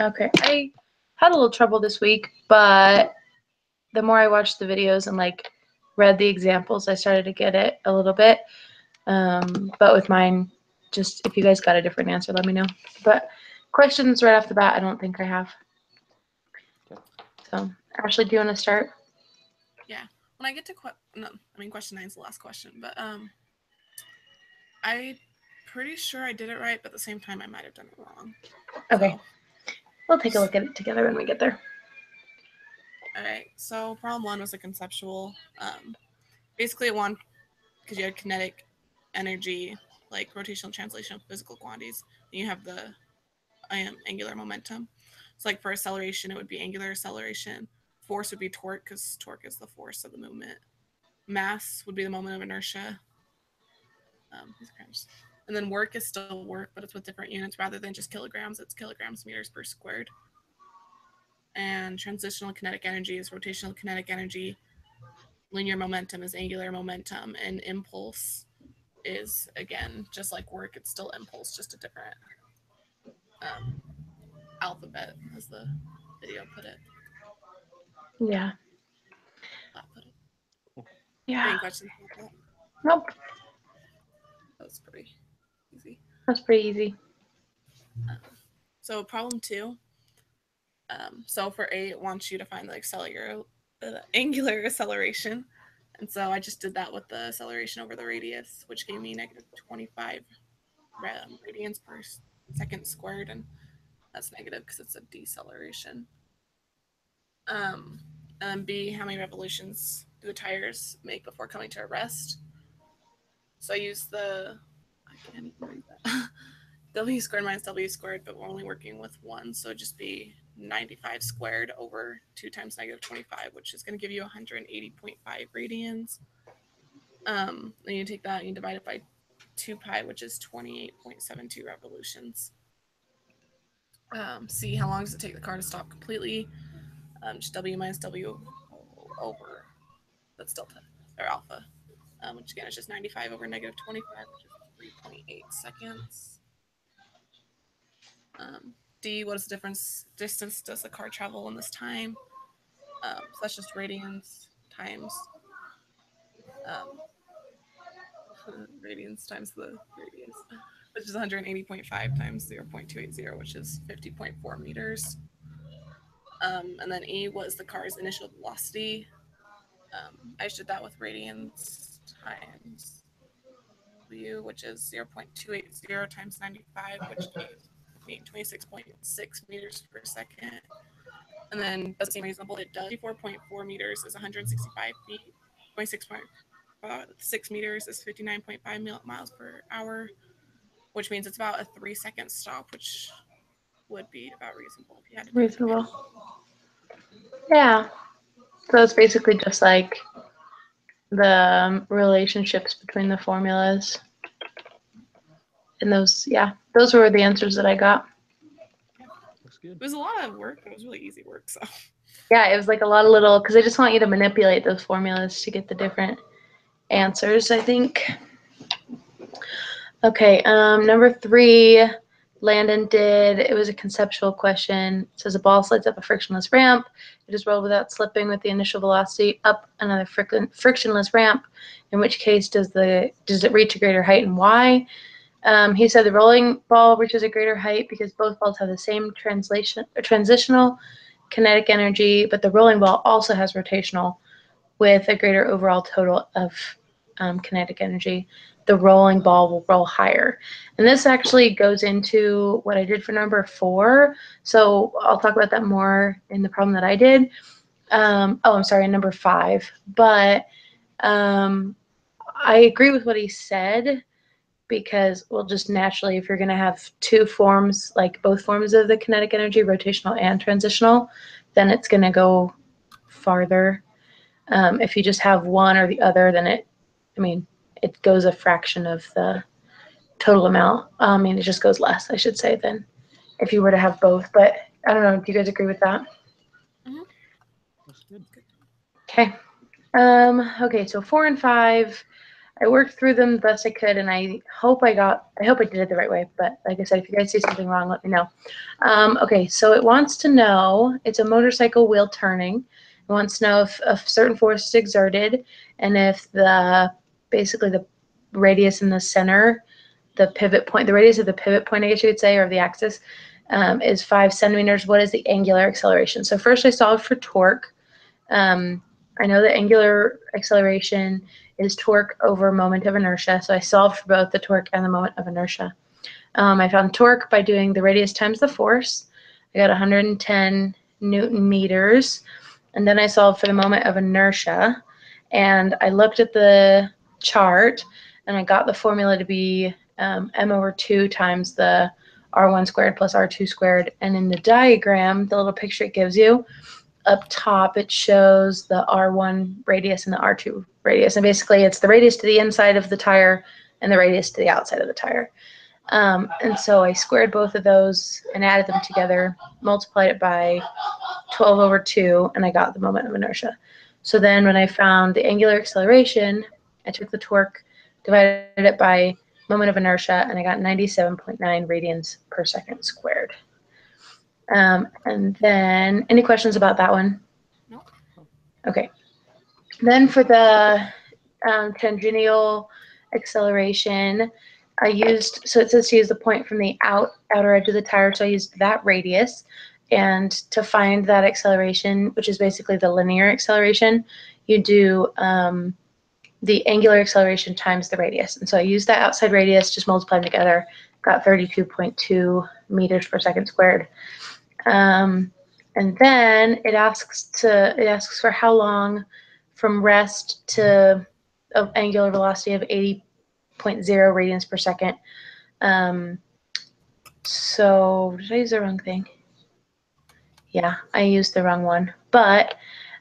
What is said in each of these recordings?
Okay, I had a little trouble this week, but the more I watched the videos and like read the examples, I started to get it a little bit. But with mine, just if you guys got a different answer, let me know. But questions right off the bat, I don't think I have. Okay. So, Ashley, do you want to start? Yeah. When I get to question 9 is the last question, but I'm pretty sure I did it right, but at the same time, I might have done it wrong. Okay. So, We'll take a look at it together when we get there. all right. So problem 1 was a conceptual. Basically, it won because you had kinetic energy, like rotational translation of physical quantities. And you have the angular momentum. So like for acceleration, it would be angular acceleration. Force would be torque because torque is the force of the movement. Mass would be the moment of inertia. And then work is still work, but it's with different units rather than just kilograms. It's kilograms meters per squared. And transitional kinetic energy is rotational kinetic energy. Linear momentum is angular momentum, and impulse is, again, just like work, it's still impulse, just a different alphabet, as the video put it. Yeah. Yeah. Any questions about that? Nope. That was pretty easy. That's pretty easy. So problem 2. So for A, it wants you to find the angular acceleration. And so I just did that with the acceleration over the radius, which gave me negative 25 radians per second squared. And that's negative because it's a deceleration. And then B, how many revolutions do the tires make before coming to a rest? So I use I can't even read that. W squared minus W squared, but we're only working with 1. So it'd just be 95 squared over 2 times negative 25, which is going to give you 180.5 radians. Then you take that and you divide it by 2 pi, which is 28.72 revolutions. C, how long does it take the car to stop completely? Just W minus W over, that's delta, or alpha, which again is just 95 over negative 25, which is 3.8 seconds. D, what is the distance does the car travel in this time? So that's just radians times radians times the radius, which is 180.5 times 0.280, which is 50.4 meters. And then E, what is the car's initial velocity? I just did that with radians times W, which is 0.280 times 95, which gives me 26.6 meters per second. And then that seems reasonable. It does. 54.4 meters is 165 feet. 26.6 meters is 59.5 miles per hour, which means it's about a 3-second stop, which would be about reasonable if you had to do Reasonable. Yeah. So it's basically just like the relationships between the formulas. And those were the answers that I got. Looks good. It was a lot of work, but it was really easy work. So yeah, it was like a lot of little, because I just want you to manipulate those formulas to get the different answers, I think. Okay, number 3, Landon did. It was a conceptual question. It says a ball slides up a frictionless ramp. It is rolled without slipping with the initial velocity up another frictionless ramp. In which case, does it reach a greater height and why? He said the rolling ball reaches a greater height because both balls have the same transitional kinetic energy, but the rolling ball also has rotational with a greater overall total of kinetic energy. The rolling ball will roll higher. And this actually goes into what I did for number 4. So I'll talk about that more in the problem that I did. I'm sorry, in number 5. But I agree with what he said, because, well, just naturally, if you're going to have 2 forms, like both forms of the kinetic energy, rotational and transitional, then it's going to go farther. If you just have one or the other, then it goes a fraction of the total amount. It just goes less, I should say, than if you were to have both. But I don't know. Do you guys agree with that? Mm-hmm. That's good. Okay. Okay, so 4 and 5. I worked through them the best I could, and I hope I did it the right way. But like I said, if you guys see something wrong, let me know. Okay, so it wants to know, it's a motorcycle wheel turning. It wants to know if a certain force is exerted, and if basically the radius in the center, the radius of the pivot point, I guess you would say, or of the axis, is 5 centimeters. What is the angular acceleration? So first I solved for torque. I know the angular acceleration is torque over moment of inertia, so I solved for both the torque and the moment of inertia. I found torque by doing the radius times the force. I got 110 Newton meters, and then I solved for the moment of inertia, and I looked at the chart, and I got the formula to be m/2 times the r1 squared plus r2 squared, and in the diagram, the little picture it gives you, up top, it shows the R1 radius and the R2 radius. And basically, it's the radius to the inside of the tire and the radius to the outside of the tire. And so I squared both of those and added them together, multiplied it by 12/2, and I got the moment of inertia. So then when I found the angular acceleration, I took the torque, divided it by moment of inertia, and I got 97.9 radians per second squared. And then, any questions about that one? No. Okay. Then for the tangential acceleration, I used, so it says to use the point from the outer edge of the tire, so I used that radius. And to find that acceleration, which is basically the linear acceleration, you do the angular acceleration times the radius. And so I used that outside radius, just multiplied them together, got 32.2 meters per second squared. And then it asks for how long from rest to angular velocity of 80.0 radians per second. So did I use the wrong thing? Yeah, I used the wrong one, but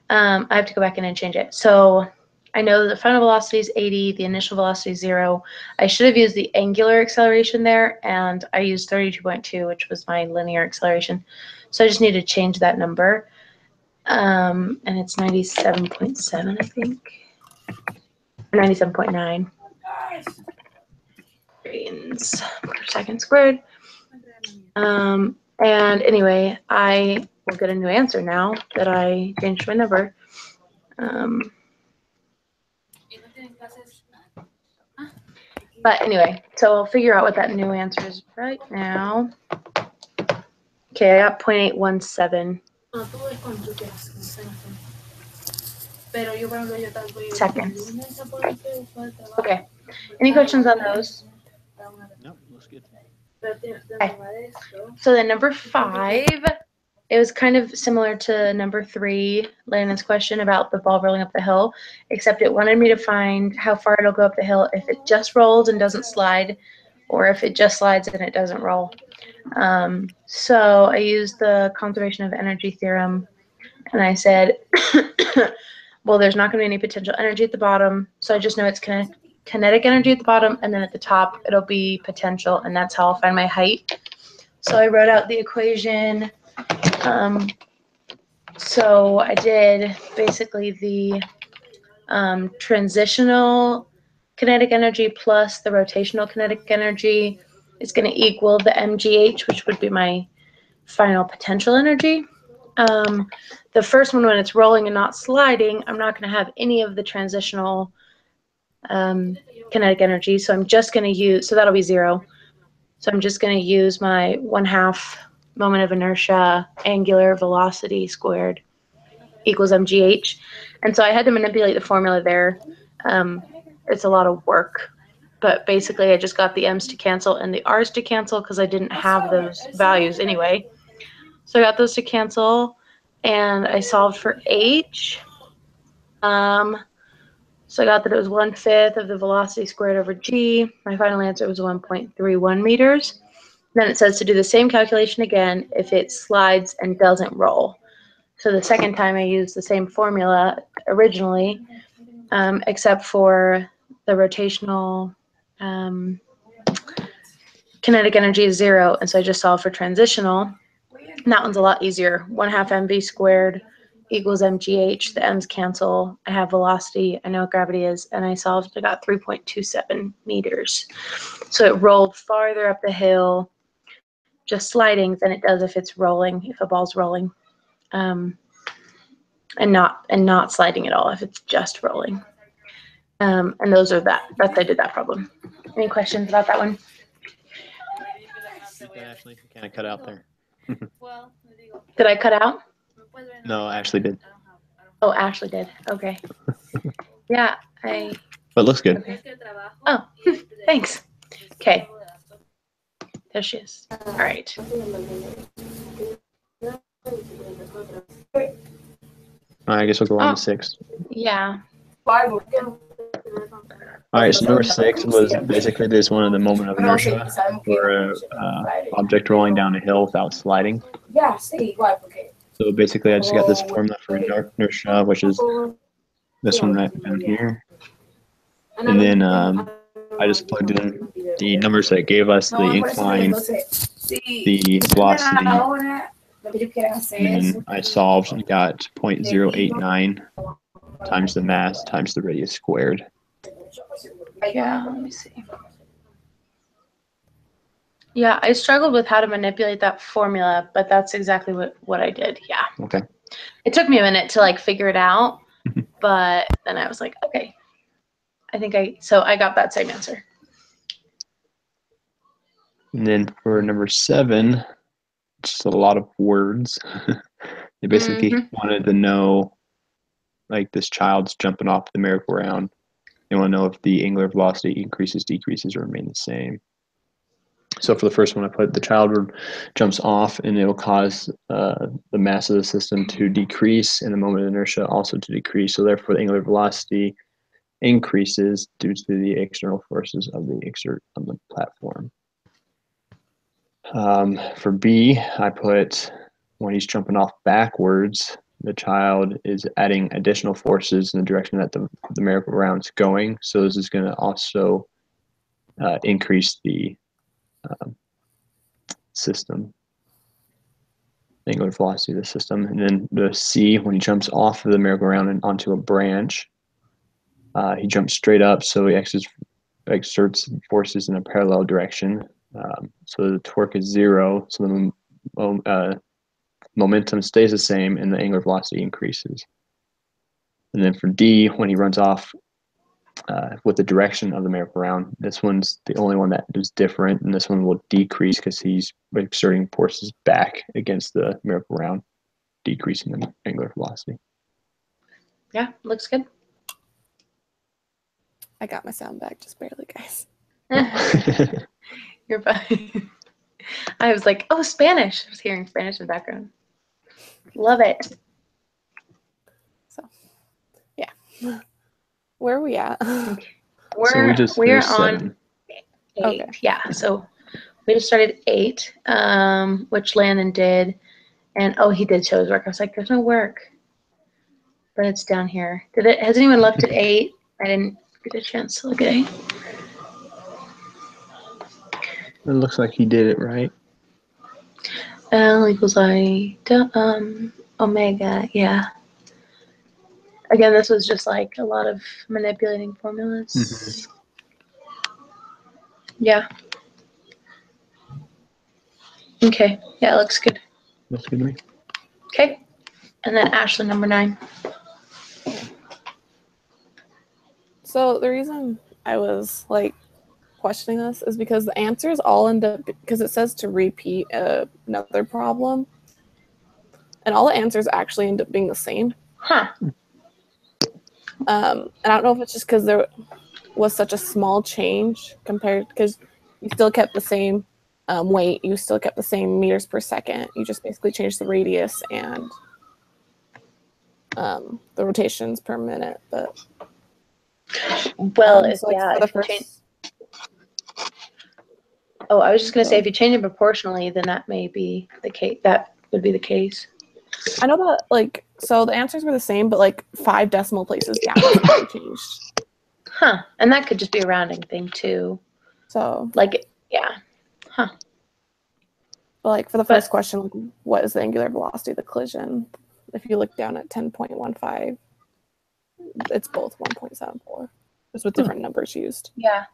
I have to go back in and change it. So I know the final velocity is 80, the initial velocity is 0. I should have used the angular acceleration there, and I used 32.2, which was my linear acceleration. So I just need to change that number. And it's 97.7, I think. 97.9 radians per second squared. And anyway, I will get a new answer now that I changed my number. But anyway, so I'll figure out what that new answer is right now. Okay, I got 0.817 seconds. Okay, any questions on those? No, looks good. Okay. So then number 5, it was kind of similar to number 3, Landon's question about the ball rolling up the hill, except it wanted me to find how far it'll go up the hill if it just rolls and doesn't slide, or if it just slides and it doesn't roll. So I used the conservation of energy theorem, and I said, well, there's not going to be any potential energy at the bottom, so I just know it's kinetic energy at the bottom, and then at the top it'll be potential, and that's how I'll find my height. So I wrote out the equation. So I did basically the transitional kinetic energy plus the rotational kinetic energy is going to equal the mgh, which would be my final potential energy. The first one, when it's rolling and not sliding, I'm not going to have any of the transitional kinetic energy, so I'm just going to use, so that'll be 0. So I'm just going to use my 1/2 moment of inertia angular velocity squared equals mgh. And so I had to manipulate the formula there. It's a lot of work, but basically I just got the m's to cancel and the r's to cancel because I didn't have those values anyway. So I got those to cancel, and I solved for h. So I got that it was 1/5 of the velocity squared over g. My final answer was 1.31 meters. Then it says to do the same calculation again if it slides and doesn't roll. So the second time I used the same formula originally, except for the rotational kinetic energy is 0, and so I just solved for transitional. And that one's a lot easier. 1/2 mv squared equals mgh. The m's cancel. I have velocity. I know what gravity is, and I solved. I got 3.27 meters. So it rolled farther up the hill, just sliding, than it does if it's rolling. If a ball's rolling, and not sliding at all if it's just rolling. And those are that I did that problem. Any questions about that one? Ashley, you kind of cut out there. Did I cut out? No, Ashley did. Oh, Ashley did. Okay. Yeah, But it looks good. Okay. Oh, thanks. Okay. There she is. All right. I guess we'll go on to 6. Yeah. All right, so number 6 was basically this one of the moment of inertia for an object rolling down a hill without sliding. So basically, I just got this formula for inertia, which is this one right down here. And then I just plugged in the numbers that gave us the incline, the velocity, and then I solved and got 0.089 times the mass times the radius squared. Yeah, let me see. Yeah, I struggled with how to manipulate that formula, but that's exactly what I did. Yeah. Okay. It took me a minute to like figure it out, but then I was like, okay. So I got that same answer. And then for number 7, just a lot of words. They basically wanted to know, like, this child's jumping off the merry-go-round. They want to know if the angular velocity increases, decreases, or remain the same. So for the first one, I put the child jumps off, and it will cause the mass of the system to decrease, and the moment of inertia also to decrease. So therefore, the angular velocity increases due to the external forces of the exert on the platform. For B, I put when he's jumping off backwards, the child is adding additional forces in the direction that the merry-go-round is going. So this is going to also increase the system, the angular velocity of the system. And then the C, when he jumps off of the merry-go-round and onto a branch, he jumps straight up, so he exerts forces in a parallel direction. So the torque is 0, so the momentum stays the same and the angular velocity increases. And then for D, when he runs off with the direction of the merry-go-round, this one's the only one that is different, and this one will decrease because he's exerting forces back against the merry-go-round, decreasing the angular velocity. Yeah, looks good. I got my sound back just barely, guys. You're fine. I was like, oh, Spanish. I was hearing Spanish in the background. Love it. So, yeah. Where are we at? We're on 8. Okay. Yeah, so we just started 8, which Landon did. And, oh, he did show his work. I was like, there's no work. But it's down here. Has anyone looked at 8? I didn't get a chance to look at 8. It looks like he did it right. L equals I omega, yeah. Again, this was just like a lot of manipulating formulas. Yeah. Okay. Yeah, it looks good. Looks good to me. Okay. And then Ashlee, number 9. So the reason I was like questioning this is because the answers all end up, because it says to repeat another problem, and all the answers actually end up being the same. Huh. And I don't know if it's just because there was such a small change compared, because you still kept the same weight, you still kept the same meters per second. You just basically changed the radius and the rotations per minute. But Well, so like yeah. for the first, Oh, I was just gonna say, if you change it proportionally, then that may be the case. That would be the case. I know that, like, so the answers were the same, but like 5 decimal places down something changed. Huh. And that could just be a rounding thing too. So like, yeah. But like for the first question, like, what is the angular velocity of the collision? if you look down at 10.15, it's both 1.74, just with different numbers used. Yeah.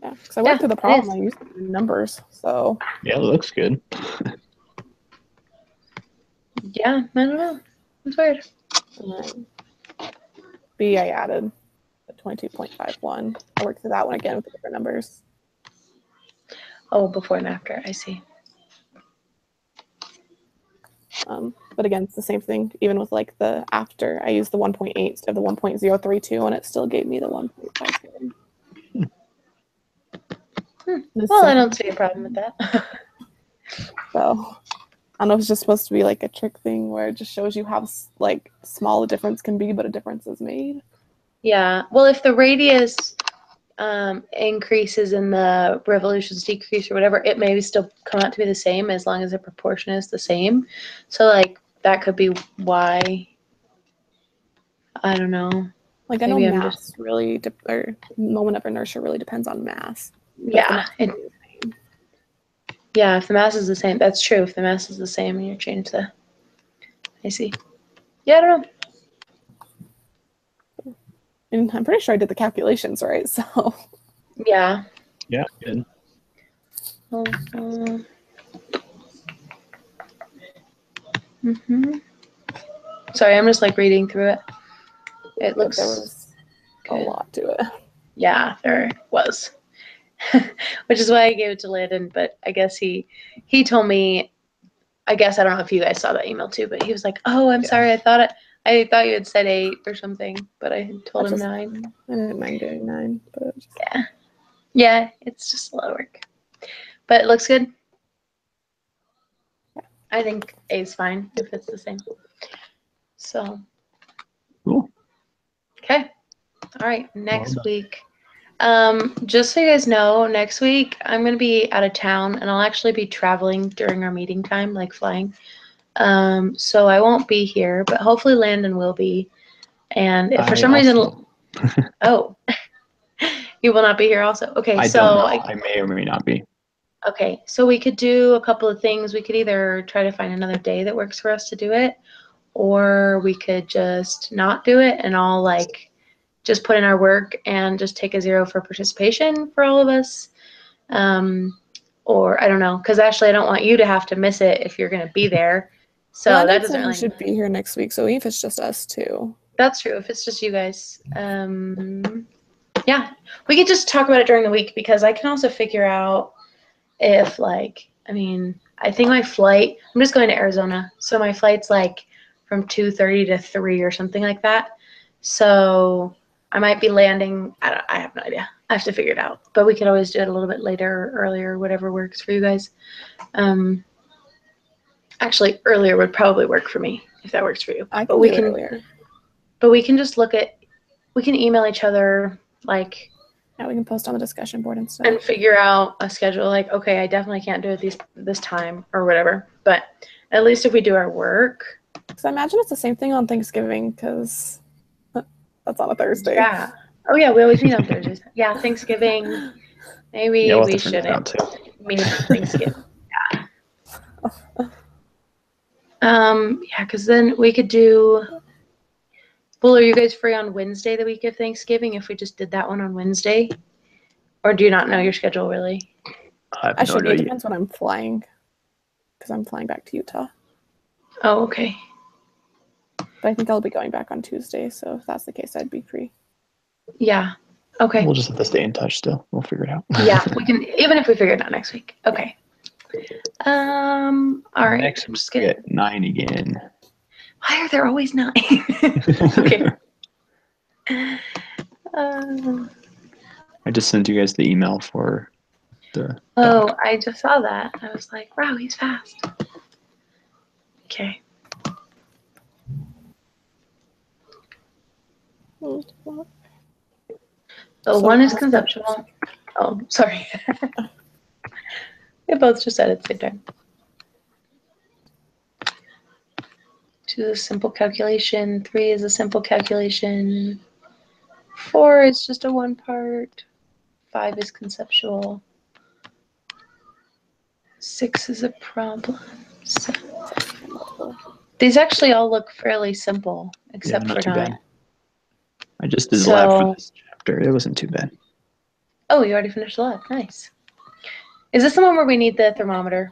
Yeah, because I went through the problem, I used the numbers, so. Yeah, it looks good. Yeah, I don't know. It's weird. And then B, I added the 22.51. I worked through that one again with the different numbers. Oh, before and after. I see. But again, it's the same thing. Even with like the after, I used the 1.8 instead of the 1.032, and it still gave me the 1.57. Well, I don't see a problem with that. So I don't know if it's just supposed to be like a trick thing where it just shows you how like small a difference can be, but a difference is made. Yeah. Well, if the radius increases and the revolutions decrease or whatever, it may still come out to be the same as long as the proportion is the same. So like that could be why. I don't know. Like I know mass really, or moment of inertia really depends on mass. Yeah. Yeah, if the mass is the same, that's true. If the mass is the same and you change the, I see. Yeah, I don't know. And I'm pretty sure I did the calculations right, so. Yeah. Yeah, good. Sorry, I'm just like reading through it. It looks. There was a lot to it. Yeah, there was. Which is why I gave it to Landon, but I guess he told me, I guess I don't know if you guys saw that email too, but he was like, "Oh, I'm sorry, I thought you had said 8 or something, but I had told him 9." I didn't mind doing 9, but yeah, it's just a lot of work, but it looks good. I think A is fine if it's the same. So cool. Okay, all right, next week. Just so you guys know, next week I'm going to be out of town and I'll actually be traveling during our meeting time, like flying. So I won't be here, but hopefully Landon will be. And if for some reason, oh, you will not be here also. Okay, I don't know. I may or may not be. Okay, so we could do a couple of things. We could either try to find another day that works for us to do it, or we could just not do it and all like just put in our work and just take a 0 for participation for all of us. Or I don't know, because Ashley, I don't want you to have to miss it if you're going to be there. So that doesn't really. should be here next week. So if it's just us two. That's true. If it's just you guys, yeah, we could just talk about it during the week because I can also figure out if like, I mean, I think my flight. I'm just going to Arizona, so my flight's like from 2:30 to 3 or something like that. So I might be landing. I have no idea. I have to figure it out. But we could always do it a little bit later or earlier, whatever works for you guys. Actually, earlier would probably work for me if that works for you. But we can earlier. But we can just we can email each other like. Yeah, we can post on the discussion board and stuff. And figure out a schedule. Like, okay, I definitely can't do it this time or whatever. But at least if we do our work. Because I imagine it's the same thing on Thanksgiving because that's on a Thursday. Yeah. Oh yeah, we always meet on Thursdays. Yeah, Thanksgiving. Maybe we shouldn't meet on Thanksgiving. Yeah. Yeah, because then we could do. Well, are you guys free on Wednesday the week of Thanksgiving if we just did that one on Wednesday? Or do you not know your schedule really? I should. It depends when I'm flying. Because I'm flying back to Utah. Oh, okay. But I think I'll be going back on Tuesday, so if that's the case, I'd be free. Yeah. Okay. We'll just have to stay in touch still. We'll figure it out. Yeah, we can, even if we figure it out next week. Okay. All right. Next week we get 9 again. Why are there always 9? Okay. I just sent you guys the email for the. Oh, doc. I just saw that. I was like, wow, he's fast. Okay. So one is conceptual. Oh, sorry. They both just said it at the same time. 2 is a simple calculation. 3 is a simple calculation. 4 is just a 1 part. 5 is conceptual. 6 is a problem. So, Multiple. these actually all look fairly simple, Yeah, except not for too not. bad. I just did the lab So- for this chapter. It wasn't too bad. Oh, you already finished the lab. Nice. Is this the one where we need the thermometer?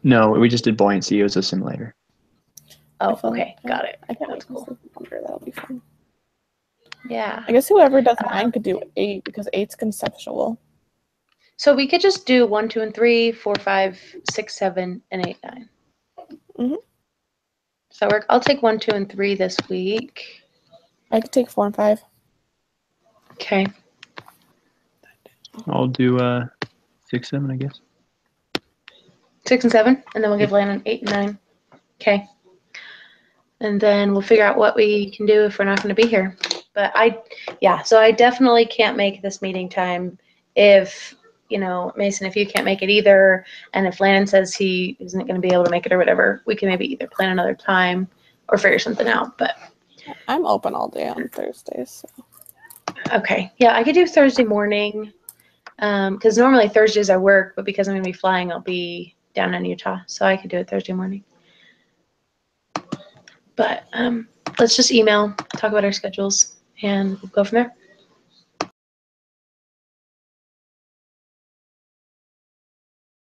No, we just did buoyancy. It was a simulator. Oh, I feel okay. like- Got it. I can't That's wait cool. to wonder. That'll be fun. Yeah. I guess whoever does 9 could do 8 because 8's conceptual. So we could just do 1, 2, and 3, 4, 5, 6, 7, and 8, 9. Mhm. Does that work? I'll take 1, 2, and 3 this week. I could take 4 and 5. Okay. I'll do 6, 7, I guess. 6 and 7, and then we'll give Landon 8 and 9. Okay. And then we'll figure out what we can do if we're not going to be here. But so I definitely can't make this meeting time if, Mason, if you can't make it either, and if Landon says he isn't going to be able to make it or whatever, we can maybe either plan another time or figure something out. But I'm open all day on Thursdays. So. okay. Yeah, I could do Thursday morning because normally Thursdays I work, but because I'm going to be flying, I'll be down in Utah. So I could do it Thursday morning. But let's just email, talk about our schedules, and we'll go from there.